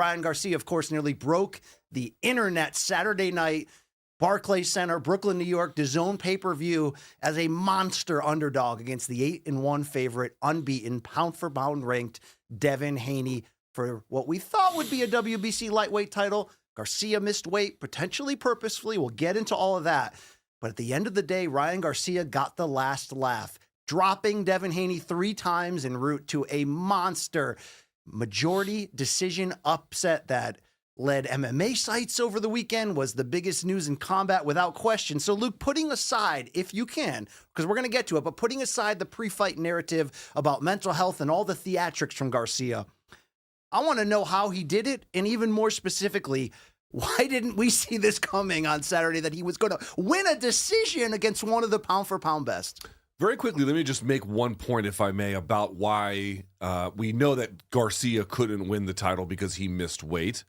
Ryan Garcia, of course, nearly broke the internet Saturday night. Barclays Center, Brooklyn, New York, DAZN pay-per-view as a monster underdog against the 8-1 favorite, unbeaten, pound-for-pound ranked Devin Haney for what we thought would be a WBC lightweight title. Garcia missed weight, potentially purposefully. We'll get into all of that. But at the end of the day, Ryan Garcia got the last laugh, dropping Devin Haney 3 times en route to a monster majority decision upset that led MMA sites over the weekend, was the biggest news in combat without question. So, Luke, putting aside, if you can, because we're going to get to it, but putting aside the pre-fight narrative about mental health and all the theatrics from Garcia, I want to know how he did it, and even more specifically, why didn't we see this coming on Saturday that he was going to win a decision against one of the pound-for-pound best? Very quickly, let me just make one point, if I may, about why we know that Garcia couldn't win the title because he missed weight.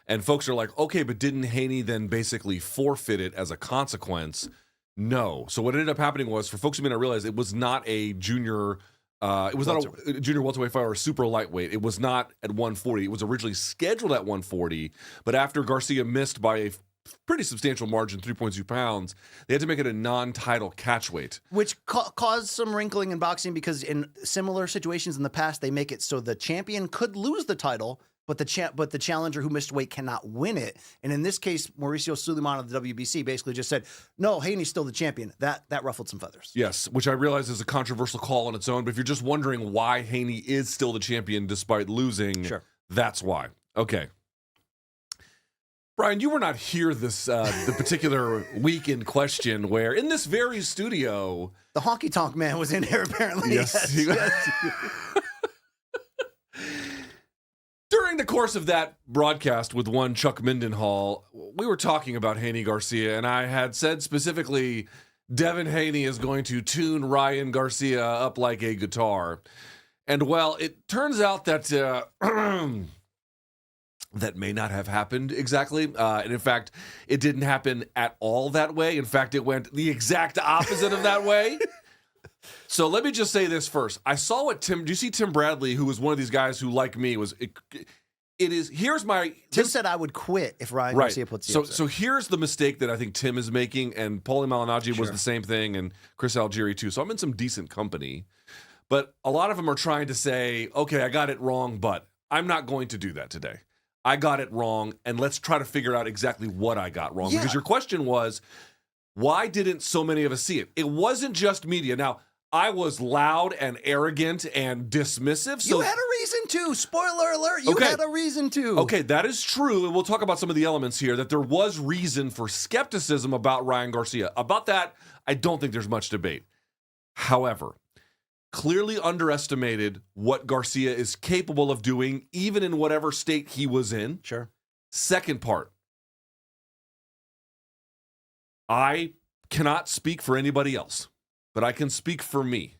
And folks are like, okay, but didn't Haney then basically forfeit it as a consequence? No. So what ended up happening was, for folks who may not realize, it was not a junior it was not a junior welterweight fight or a super lightweight. It was not at 140. It was originally scheduled at 140, but after Garcia missed by a pretty substantial margin, 3.2 pounds, they had to make it a non-title catchweight. Which caused some wrinkling in boxing because in similar situations in the past, they make it so the champion could lose the title, but the challenger who missed weight cannot win it. And in this case, Mauricio Suleiman of the WBC basically just said, no, Haney's still the champion. That ruffled some feathers. Yes, which I realize is a controversial call on its own, but if you're just wondering why Haney is still the champion despite losing, sure, that's why. Okay. Brian, you were not here this the particular week in question where in this very studio... The honky-tonk man was in here apparently. Yes. Yes. During the course of that broadcast with one Chuck Mindenhall, we were talking about Haney Garcia, and I had said specifically, Devin Haney is going to tune Ryan Garcia up like a guitar. And well, it turns out that that may not have happened exactly. And in fact, it didn't happen at all that way. In fact, it went the exact opposite of that way. So let me just say this first. I saw what do you see Tim Bradley, who was one of these guys who, like me, Tim said I would quit if Ryan Garcia puts you So here's the mistake that I think Tim is making, and Paulie Malignaggi was the same thing, and Chris Algieri too. So I'm in some decent company. But a lot of them are trying to say, okay, I got it wrong, but I'm not going to do that today. I got it wrong, and let's try to figure out exactly what I got wrong. Yeah. Because your question was, why didn't so many of us see it? It wasn't just media. Now, I was loud and arrogant and dismissive. So you had a reason to. Spoiler alert, you had a reason to. Okay, that is true. And we'll talk about some of the elements here, that there was reason for skepticism about Ryan Garcia. About that, I don't think there's much debate. However, clearly underestimated what Garcia is capable of doing, even in whatever state he was in. Sure. Second part, I cannot speak for anybody else, but I can speak for me.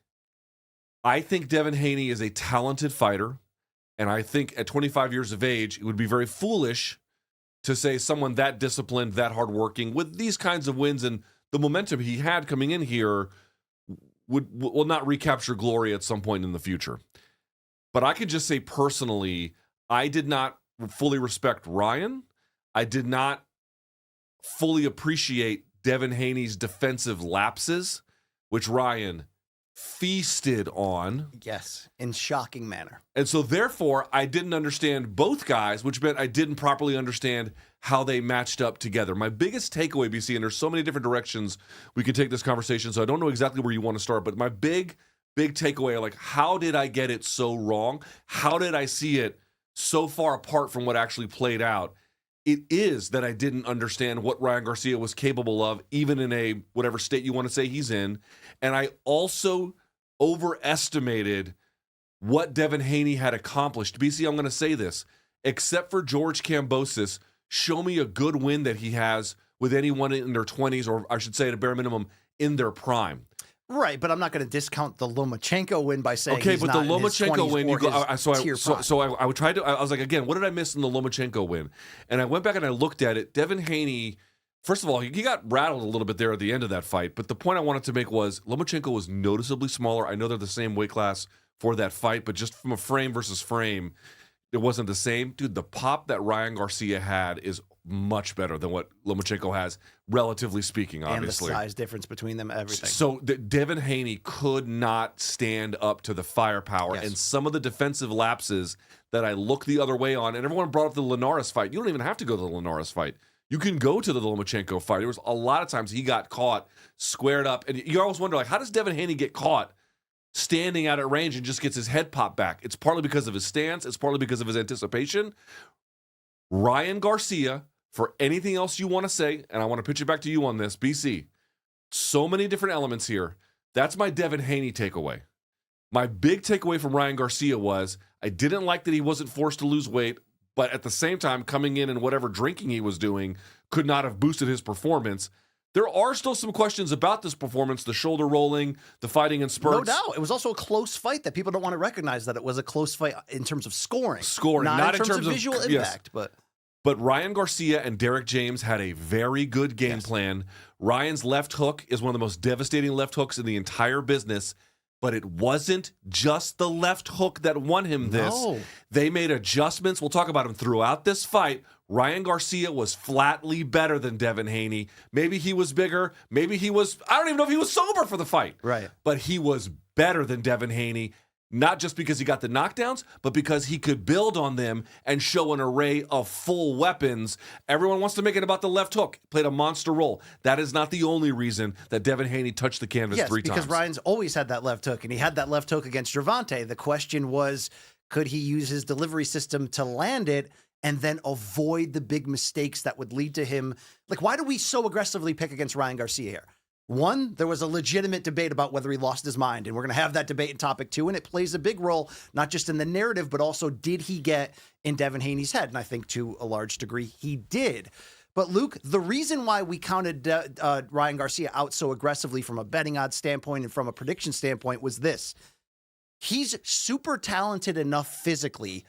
I think Devin Haney is a talented fighter, and I think at 25 years of age, it would be very foolish to say someone that disciplined, that hardworking, with these kinds of wins and the momentum he had coming in here will not recapture glory at some point in the future. But I could just say personally, I did not fully respect Ryan. I did not fully appreciate Devin Haney's defensive lapses, which Ryan feasted on. Yes, in shocking manner. And so therefore, I didn't understand both guys, which meant I didn't properly understand how they matched up together. My biggest takeaway, BC, and there's so many different directions we could take this conversation, so I don't know exactly where you want to start, but my big takeaway, like, how did I get it so wrong? How did I see it so far apart from what actually played out? It is that I didn't understand what Ryan Garcia was capable of, even in a whatever state you want to say he's in. And I also overestimated what Devin Haney had accomplished. BC, I'm going to say this. Except for George Kambosos, show me a good win that he has with anyone in their 20s, or I should say at a bare minimum, in their prime. Right, but I'm not going to discount the Lomachenko win by saying okay, he's but not the Lomachenko win, you go. I would try to. I was like, again, what did I miss in the Lomachenko win? And I went back and I looked at it. Devin Haney, first of all, he got rattled a little bit there at the end of that fight. But the point I wanted to make was Lomachenko was noticeably smaller. I know they're the same weight class for that fight, but just from a frame versus frame, it wasn't the same. Dude, the pop that Ryan Garcia had is much better than what Lomachenko has, relatively speaking, obviously. And the size difference between them, everything. So Devin Haney could not stand up to the firepower and some of the defensive lapses that I look the other way on. And everyone brought up the Linares fight. You don't even have to go to the Linares fight. You can go to the Lomachenko fight. There was a lot of times he got caught, squared up. And you always wonder, like, how does Devin Haney get caught standing out at range and just gets his head popped back? It's partly because of his stance. It's partly because of his anticipation. Ryan Garcia, for anything else you want to say, and I want to pitch it back to you on this, BC, so many different elements here. That's my Devin Haney takeaway. My big takeaway from Ryan Garcia was I didn't like that he wasn't forced to lose weight, but at the same time, coming in and whatever drinking he was doing could not have boosted his performance. There are still some questions about this performance, the shoulder rolling, the fighting in spurts. No doubt. It was also a close fight that people don't want to recognize that it was a close fight in terms of scoring. Not in terms of visual impact, But Ryan Garcia and Derek James had a very good game plan. Ryan's left hook is one of the most devastating left hooks in the entire business, but it wasn't just the left hook that won him this. No. They made adjustments. We'll talk about them throughout this fight. Ryan Garcia was flatly better than Devin Haney. Maybe he was bigger. Maybe he was, I don't even know if he was sober for the fight. Right. But he was better than Devin Haney. Not just because he got the knockdowns, but because he could build on them and show an array of full weapons. Everyone wants to make it about the left hook. Played a monster role. That is not the only reason that Devin Haney touched the canvas 3 times. Yes, because Ryan's always had that left hook, and he had that left hook against Gervonta. The question was, could he use his delivery system to land it and then avoid the big mistakes that would lead to him? Like, why do we so aggressively pick against Ryan Garcia here? One, there was a legitimate debate about whether he lost his mind, and we're going to have that debate in topic 2, and it plays a big role, not just in the narrative, but also did he get in Devin Haney's head? And I think to a large degree he did. But Luke, the reason why we counted Ryan Garcia out so aggressively from a betting odds standpoint and from a prediction standpoint was this. He's super talented enough physically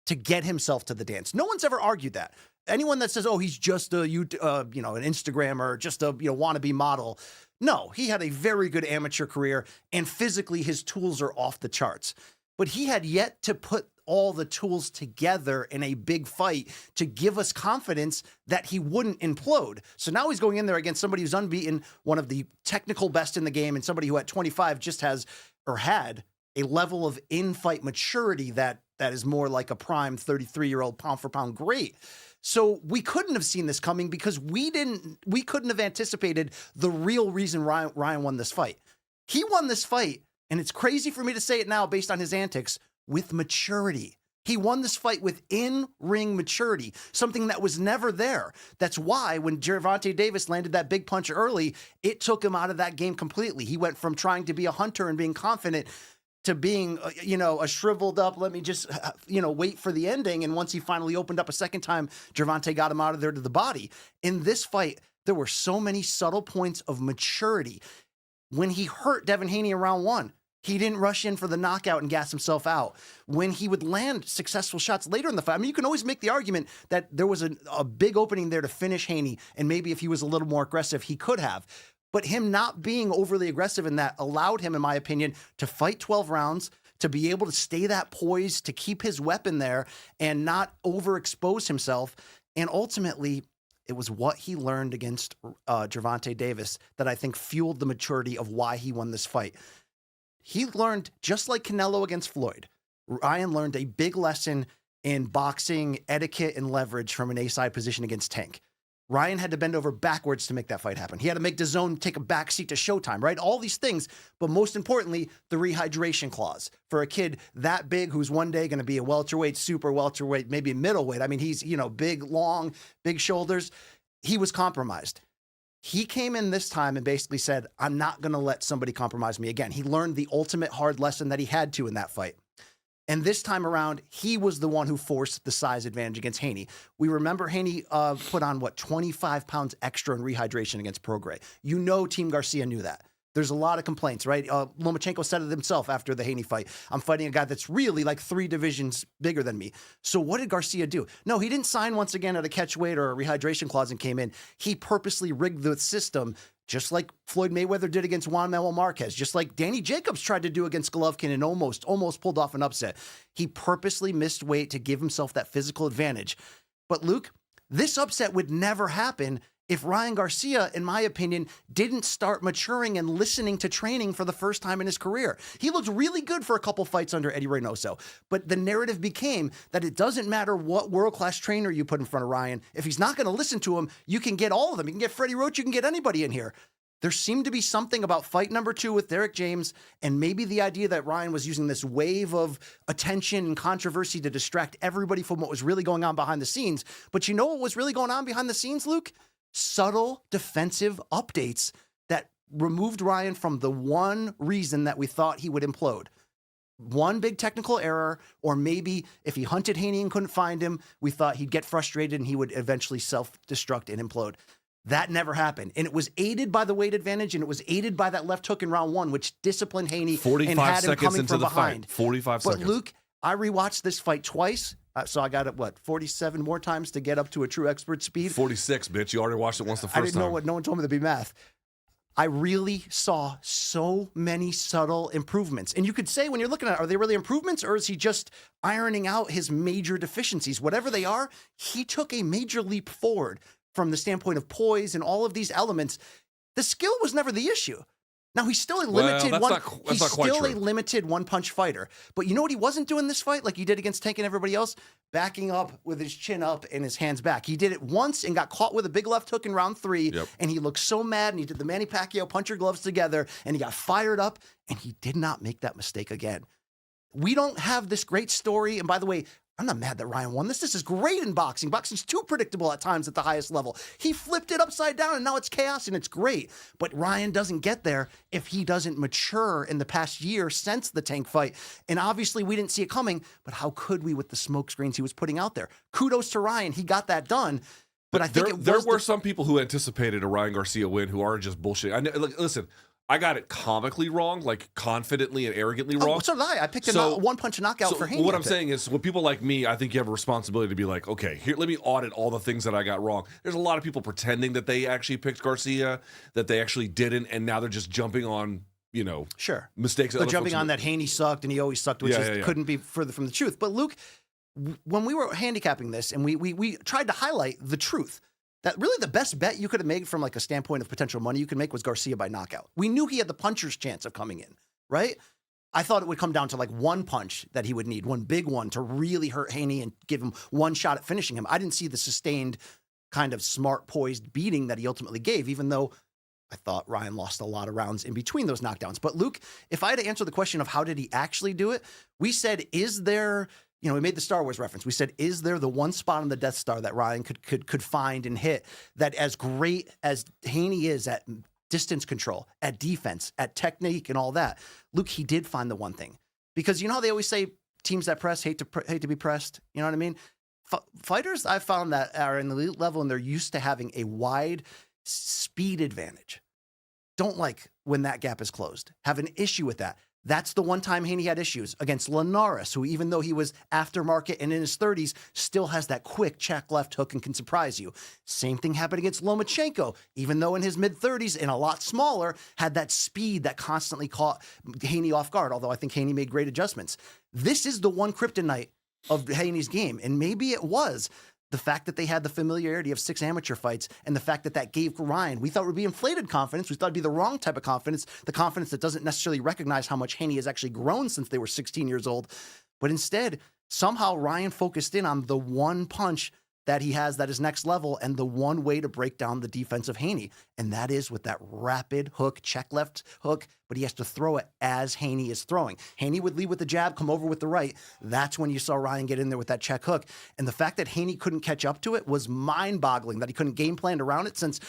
to get himself to the dance. No one's ever argued that. Anyone that says, oh, he's just an Instagrammer, just a wannabe model. No, he had a very good amateur career, and physically his tools are off the charts. But he had yet to put all the tools together in a big fight to give us confidence that he wouldn't implode. So now he's going in there against somebody who's unbeaten, one of the technical best in the game, and somebody who at 25 just had a level of in-fight maturity that is more like a prime 33-year-old pound-for-pound great. So we couldn't have seen this coming because we couldn't have anticipated the real reason Ryan won this fight. He won this fight, and it's crazy for me to say it now based on his antics, with maturity. He won this fight with in-ring maturity, something that was never there. That's why when Gervonta Davis landed that big punch early, it took him out of that game completely. He went from trying to be a hunter and being confident to being, a shriveled up, let me just, wait for the ending. And once he finally opened up a second time, Gervonta got him out of there to the body. In this fight, there were so many subtle points of maturity. When he hurt Devin Haney in round 1, he didn't rush in for the knockout and gas himself out. When he would land successful shots later in the fight, I mean, you can always make the argument that there was a big opening there to finish Haney, and maybe if he was a little more aggressive, he could have. But him not being overly aggressive in that allowed him, in my opinion, to fight 12 rounds, to be able to stay that poise, to keep his weapon there and not overexpose himself. And ultimately, it was what he learned against Gervonta Davis that I think fueled the maturity of why he won this fight. He learned, just like Canelo against Floyd, Ryan learned a big lesson in boxing etiquette and leverage from an A-side position against Tank. Ryan had to bend over backwards to make that fight happen. He had to make DAZN take a backseat to Showtime, right? All these things, but most importantly, the rehydration clause. For a kid that big who's one day going to be a welterweight, super welterweight, maybe middleweight. I mean, he's, big, long, big shoulders. He was compromised. He came in this time and basically said, I'm not going to let somebody compromise me again. He learned the ultimate hard lesson that he had to in that fight. And this time around, he was the one who forced the size advantage against Haney. We remember Haney put on, 25 pounds extra in rehydration against Prograis. Team Garcia knew that. There's a lot of complaints, right? Lomachenko said it himself after the Haney fight. I'm fighting a guy that's really like 3 divisions bigger than me. So what did Garcia do? No, he didn't sign once again at a catch weight or a rehydration clause and came in. He purposely rigged the system just like Floyd Mayweather did against Juan Manuel Marquez, just like Danny Jacobs tried to do against Golovkin and almost pulled off an upset. He purposely missed weight to give himself that physical advantage. But Luke, this upset would never happen if Ryan Garcia, in my opinion, didn't start maturing and listening to training for the first time in his career. He looked really good for a couple fights under Eddie Reynoso, but the narrative became that it doesn't matter what world-class trainer you put in front of Ryan. If he's not going to listen to him, you can get all of them. You can get Freddie Roach, you can get anybody in here. There seemed to be something about fight number 2 with Derek James and maybe the idea that Ryan was using this wave of attention and controversy to distract everybody from what was really going on behind the scenes. But you know what was really going on behind the scenes, Luke? Subtle defensive updates that removed Ryan from the one reason that we thought he would implode. One big technical error, or maybe if he hunted Haney and couldn't find him, we thought he'd get frustrated and he would eventually self-destruct and implode. That never happened. And it was aided by the weight advantage, and it was aided by that left hook in round 1, which disciplined Haney and had him coming from behind. 45 seconds. But Luke, I rewatched this fight twice. So I got it, 47 more times to get up to a true expert speed? 46, bitch. You already watched it once the first time. I didn't know what, no one told me to be math. I really saw so many subtle improvements. And you could say when you're looking at it, are they really improvements, or is he just ironing out his major deficiencies? Whatever they are, he took a major leap forward from the standpoint of poise and all of these elements. The skill was never the issue. Now, he's still a limited limited one-punch fighter. But you know what he wasn't doing this fight like he did against Tank and everybody else? Backing up with his chin up and his hands back. He did it once and got caught with a big left hook in round 3, and he looked so mad, and he did the Manny Pacquiao punch your gloves together, and he got fired up, and he did not make that mistake again. We don't have this great story, and by the way, I'm not mad that Ryan won this. This is great in boxing. Boxing's too predictable at times at the highest level. He flipped it upside down, and now it's chaos, and it's great. But Ryan doesn't get there if he doesn't mature in the past year since the Tank fight. And obviously, we didn't see it coming, but how could we with the smoke screens he was putting out there? Kudos to Ryan. He got that done. But I think there were some people who anticipated a Ryan Garcia win who are just bullshit. Listen, I got it comically wrong, like confidently and arrogantly wrong. So did I. I picked a one-punch knockout for Haney. What I'm saying is, with people like me, I think you have a responsibility to be like, okay, here, let me audit all the things that I got wrong. There's a lot of people pretending that they actually picked Garcia, that they actually didn't, and now they're just jumping on, mistakes. They're jumping on that Haney sucked and he always sucked, which couldn't be further from the truth. But Luke, when we were handicapping this, and we tried to highlight the truth, that really the best bet you could have made from like a standpoint of potential money you could make was Garcia by knockout. We knew he had the puncher's chance of coming in, right? I thought it would come down to like one punch that he would need, one big one to really hurt Haney and give him one shot at finishing him. I didn't see the sustained kind of smart, poised beating that he ultimately gave, even though I thought Ryan lost a lot of rounds in between those knockdowns. But Luke, if I had to answer the question of how did he actually do it, we said, is there... we made the Star Wars reference. We said, is there the one spot on the Death Star that Ryan could find and hit that, as great as Haney is at distance control, at defense, at technique and all that, Luke, he did find the one thing. Because you know how they always say teams that press hate to be pressed? You know what I mean? Fighters I've found that are in the elite level and they're used to having a wide speed advantage. Don't like when that gap is closed. Have an issue with that. That's the one time Haney had issues against Linares, who even though he was aftermarket and in his 30s, still has that quick check left hook and can surprise you. Same thing happened against Lomachenko, even though in his mid-30s and a lot smaller, had that speed that constantly caught Haney off guard, although I think Haney made great adjustments. This is the one kryptonite of Haney's game, and maybe it was the fact that they had the familiarity of 6 amateur fights and the fact that that gave Ryan, we thought it would be inflated confidence. We thought it'd be the wrong type of confidence, the confidence that doesn't necessarily recognize how much Haney has actually grown since they were 16 years old. But instead, somehow Ryan focused in on the one punch that he has that is next level and the one way to break down the defense of Haney. And that is with that rapid hook, check left hook, but he has to throw it as Haney is throwing. Haney would lead with the jab, come over with the right. That's when you saw Ryan get in there with that check hook. And the fact that Haney couldn't catch up to it was mind-boggling, that he couldn't game plan around it, since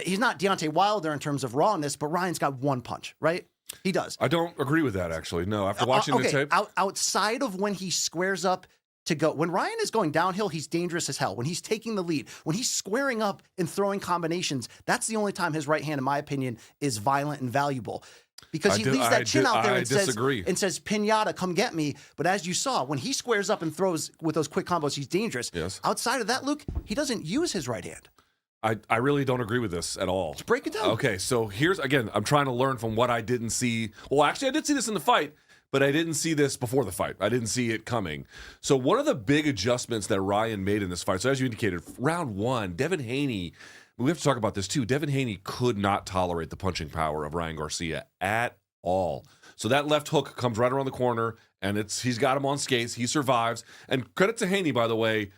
he's not Deontay Wilder in terms of rawness, but Ryan's got one punch, right? He does. I don't agree with that, actually. No, after watching the tape. Outside of when he squares up to go, when Ryan is going downhill, he's dangerous as hell. When he's taking the lead, when he's squaring up and throwing combinations, that's the only time his right hand, in my opinion, is violent and valuable. Because he leaves that chin out there and says, Pinata, come get me. But as you saw, when he squares up and throws with those quick combos, he's dangerous. Yes. Outside of that, Luke, he doesn't use his right hand. I really don't agree with this at all. Let's break it down. Okay, so here's, again, I'm trying to learn from what I didn't see. Well, actually, I did see this in the fight, but I didn't see this before the fight. I didn't see it coming. So one of the big adjustments that Ryan made in this fight, so as you indicated, round one, Devin Haney, we have to talk about this too. Devin Haney could not tolerate the punching power of Ryan Garcia at all. So that left hook comes right around the corner, and he's got him on skates. He survives. And credit to Haney, by the way.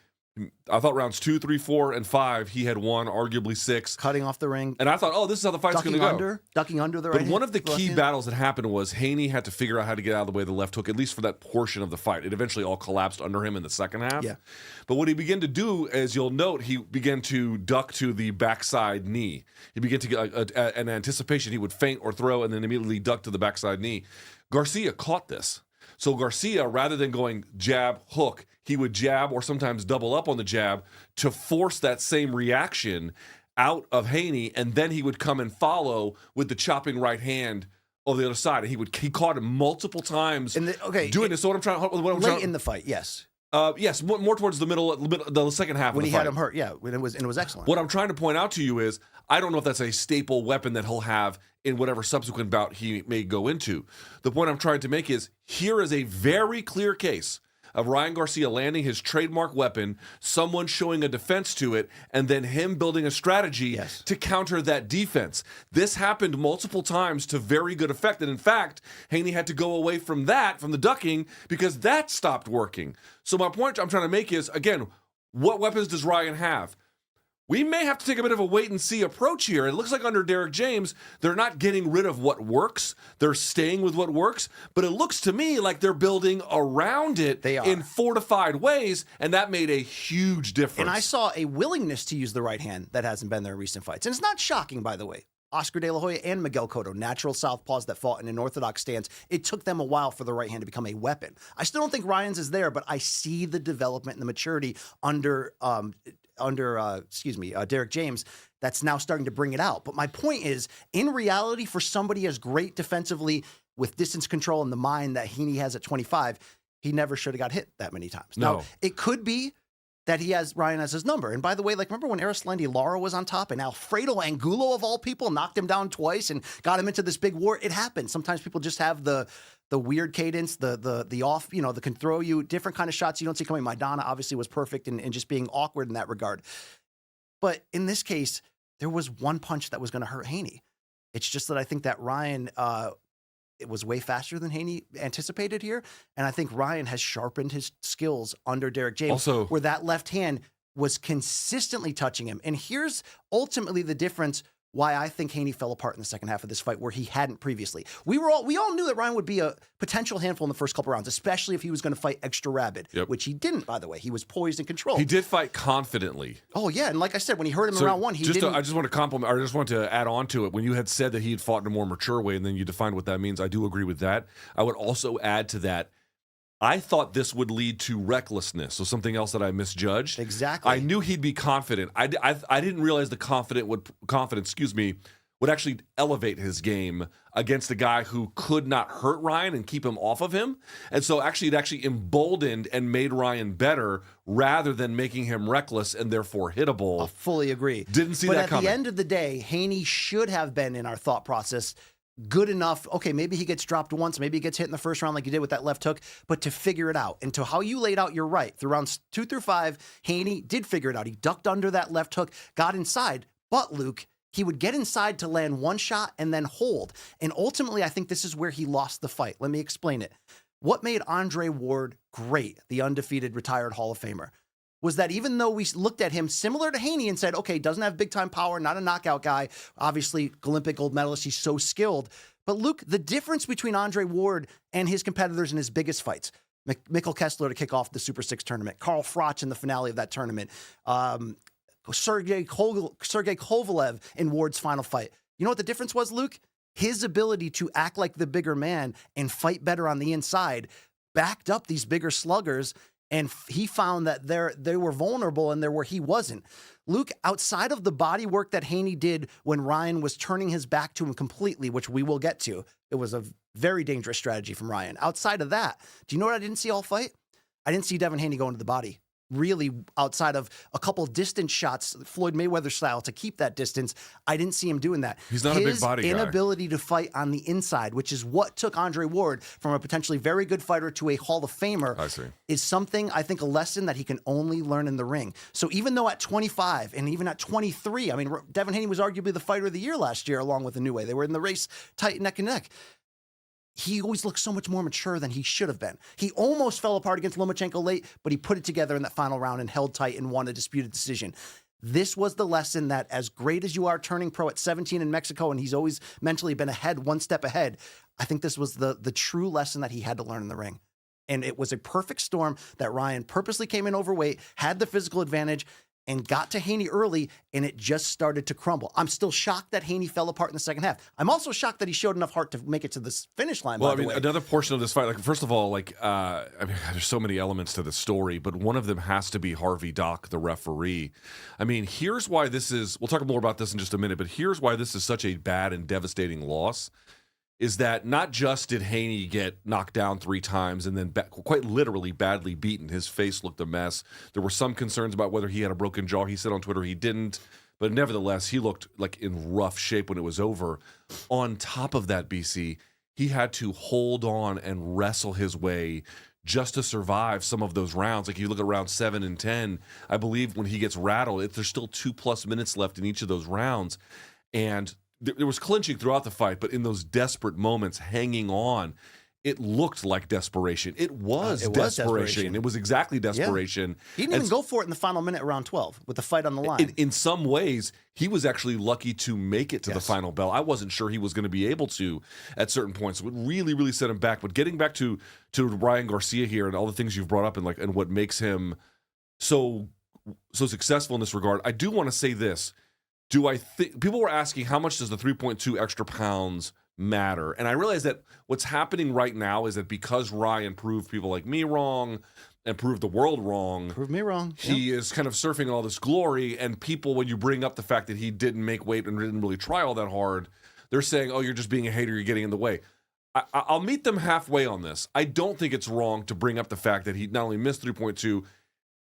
I thought rounds 2, 3, 4, and 5, he had won, arguably 6. Cutting off the ring. And I thought, oh, this is how the fight's going to go. Ducking under the But right one of the key hand. battles that happened was Haney had to figure out how to get out of the way of the left hook, at least for that portion of the fight. It eventually all collapsed under him in the second half. Yeah. But what he began to do, as you'll note, he began to duck to the backside knee. He began to get an anticipation. He would feint or throw and then immediately duck to the backside knee. Garcia caught this. So Garcia, rather than going jab, hook, he would jab or sometimes double up on the jab to force that same reaction out of Haney, and then he would come and follow with the chopping right hand on the other side. And he caught him multiple times doing this. So Late in the fight, yes. Yes, more towards the middle, the second half When of the he fight. had him hurt, yeah, and it was excellent. What I'm trying to point out to you is, I don't know if that's a staple weapon that he'll have in whatever subsequent bout he may go into. The point I'm trying to make is, here is a very clear case of Ryan Garcia landing his trademark weapon, someone showing a defense to it, and then him building a strategy to counter that defense. This happened multiple times to very good effect. And in fact, Haney had to go away from the ducking, because that stopped working. So my point I'm trying to make is, again, what weapons does Ryan have? We may have to take a bit of a wait-and-see approach here. It looks like under Derek James, they're not getting rid of what works. They're staying with what works. But it looks to me like they're building around it in fortified ways, and that made a huge difference. And I saw a willingness to use the right hand that hasn't been there in recent fights. And it's not shocking, by the way. Oscar De La Hoya and Miguel Cotto, natural southpaws that fought in an orthodox stance. It took them a while for the right hand to become a weapon. I still don't think Ryan's is there, but I see the development and the maturity under Derek James that's now starting to bring it out. But my point is, in reality, for somebody as great defensively with distance control in the mind that Haney has at 25, he never should have got hit that many times. No. Now, it could be that Ryan has his number. And by the way, remember when Erislandy Lara was on top and Alfredo Angulo, of all people, knocked him down twice and got him into this big war? It happens. Sometimes people just have the weird cadence, the off, that can throw you different kind of shots you don't see coming. Maidana obviously was perfect in just being awkward in that regard. But in this case, there was one punch that was going to hurt Haney. It's just that I think that Ryan it was way faster than Haney anticipated here. And I think Ryan has sharpened his skills under Derek James, Also, where that left hand was consistently touching him. And here's ultimately the difference why I think Haney fell apart in the second half of this fight, where he hadn't previously. We all knew that Ryan would be a potential handful in the first couple rounds, especially if he was going to fight extra rabid, which he didn't, by the way. He was poised and controlled. He did fight confidently. Oh, yeah. And like I said, when he hurt him in round one, he didn't. I just want to compliment, or I just want to add on to it. When you had said that he had fought in a more mature way, and then you defined what that means, I do agree with that. I would also add to that, I thought this would lead to recklessness, so something else that I misjudged. Exactly. I knew he'd be confident. I didn't realize the confidence would actually elevate his game against a guy who could not hurt Ryan and keep him off of him. And so it actually emboldened and made Ryan better rather than making him reckless and therefore hittable. I fully agree. Didn't see that coming. But at the end of the day, Haney should have been in our thought process good enough. Okay, maybe he gets dropped once, maybe he gets hit in the first round like he did with that left hook, but to figure it out. And to how you laid out, you're right. Through rounds 2 through 5, Haney did figure it out. He ducked under that left hook, got inside. But Luke, he would get inside to land one shot and then hold. And ultimately, I think this is where he lost the fight. Let me explain it. What made Andre Ward great, the undefeated retired Hall of Famer, was that even though we looked at him similar to Haney and said, okay, doesn't have big-time power, not a knockout guy, obviously Olympic gold medalist, he's so skilled. But Luke, the difference between Andre Ward and his competitors in his biggest fights, Mikkel Kessler to kick off the Super 6 tournament, Carl Froch in the finale of that tournament, Sergey Kovalev in Ward's final fight. You know what the difference was, Luke? His ability to act like the bigger man and fight better on the inside backed up these bigger sluggers, and he found that they were vulnerable and there where he wasn't. Luke, outside of the body work that Haney did when Ryan was turning his back to him completely, which we will get to, it was a very dangerous strategy from Ryan. Outside of that, do you know what I didn't see all fight? I didn't see Devin Haney go into the body. really, outside of a couple of distance shots, Floyd Mayweather style, to keep that distance. I didn't see him doing that. He's not a big body guy. His inability to fight on the inside, which is what took Andre Ward from a potentially very good fighter to a Hall of Famer, I see. is something, I think, a lesson that he can only learn in the ring. So even though at 25 and even at 23, I mean, Devin Haney was arguably the fighter of the year last year along with Inoue. They were in the race tight neck and neck. He always looked so much more mature than he should have been. He almost fell apart against Lomachenko late, but he put it together in that final round and held tight and won a disputed decision. This was the lesson that, as great as you are turning pro at 17 in Mexico, and he's always mentally been ahead, one step ahead, I think this was the true lesson that he had to learn in the ring. And it was a perfect storm that Ryan purposely came in overweight, had the physical advantage, and got to Haney early, and it just started to crumble. I'm still shocked that Haney fell apart in the second half. I'm also shocked that he showed enough heart to make it to the finish line. Well, by I the mean, way. another portion of this fight, like, first of all, like, I mean, there's so many elements to the story, but one of them has to be Harvey Dock, the referee. I mean, here's why this is, we'll talk more about this in just a minute, but here's why this is such a bad and devastating loss, is that not just did Haney get knocked down 3 times and then quite literally badly beaten. His face looked a mess. There were some concerns about whether he had a broken jaw. He said on Twitter he didn't, but nevertheless, he looked like in rough shape when it was over. On top of that, BC, he had to hold on and wrestle his way just to survive some of those rounds. Like, you look at round 7 and 10, I believe when he gets rattled, there's still 2+ minutes left in each of those rounds. And there was clinching throughout the fight, but in those desperate moments, hanging on, it looked like desperation. It was desperation. It was exactly desperation. Yeah. He didn't even go for it in the final minute around 12 with the fight on the line. In some ways, he was actually lucky to make it to the final bell. I wasn't sure he was going to be able to at certain points. It really, really set him back. But getting back to Ryan Garcia here and all the things you've brought up and what makes him so successful in this regard, I do want to say this. Do I think people were asking how much does the 3.2 extra pounds matter? And I realize that what's happening right now is that because Ryan proved people like me wrong and proved the world wrong, proved me wrong, he is kind of surfing all this glory. And people, when you bring up the fact that he didn't make weight and didn't really try all that hard, they're saying, "Oh, you're just being a hater. You're getting in the way." I'll meet them halfway on this. I don't think it's wrong to bring up the fact that he not only missed 3.2,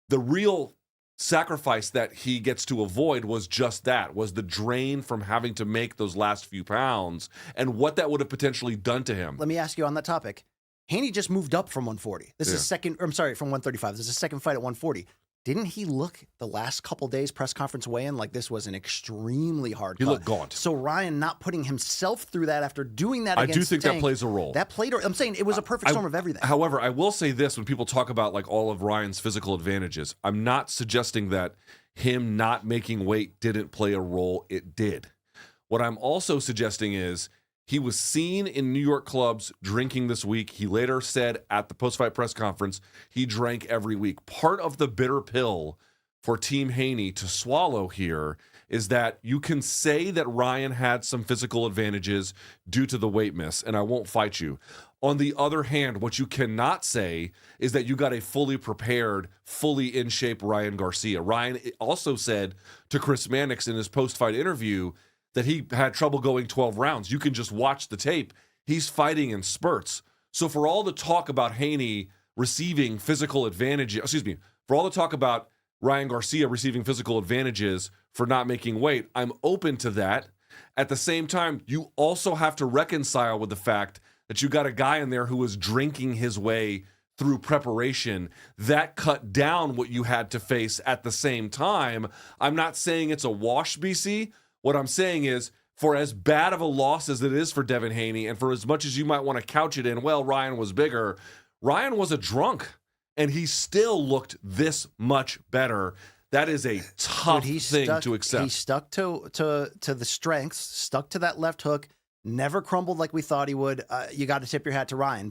the real sacrifice that he gets to avoid was just that, was the drain from having to make those last few pounds and what that would have potentially done to him. Let me ask you on that topic. Haney just moved up from 140. This is from 135. This is his second fight at 140. Didn't he look the last couple days press conference weigh-in like this was an extremely hard cut? He looked gaunt. So Ryan not putting himself through that after doing that I against do think Tank, that plays a role. That played. I'm saying it was a perfect storm of everything. However, I will say this: when people talk about like all of Ryan's physical advantages, I'm not suggesting that him not making weight didn't play a role. It did. What I'm also suggesting is he was seen in New York clubs drinking this week. He later said at the post-fight press conference he drank every week. Part of the bitter pill for Team Haney to swallow here is that you can say that Ryan had some physical advantages due to the weight miss, and I won't fight you. On the other hand, what you cannot say is that you got a fully prepared, fully in shape Ryan Garcia. Ryan also said to Chris Mannix in his post-fight interview that he had trouble going 12 rounds. You can just watch the tape. He's fighting in spurts. So for all the talk about Haney receiving physical advantages, for all the talk about Ryan Garcia receiving physical advantages for not making weight, I'm open to that. At the same time, you also have to reconcile with the fact that you got a guy in there who was drinking his way through preparation. That cut down what you had to face at the same time. I'm not saying it's a wash, BC. What I'm saying is, for as bad of a loss as it is for Devin Haney, and for as much as you might want to couch it in, well, Ryan was bigger, Ryan was a drunk, and he still looked this much better. That is a tough thing to accept. He stuck to the strengths, stuck to that left hook, never crumbled like we thought he would. You got to tip your hat to Ryan.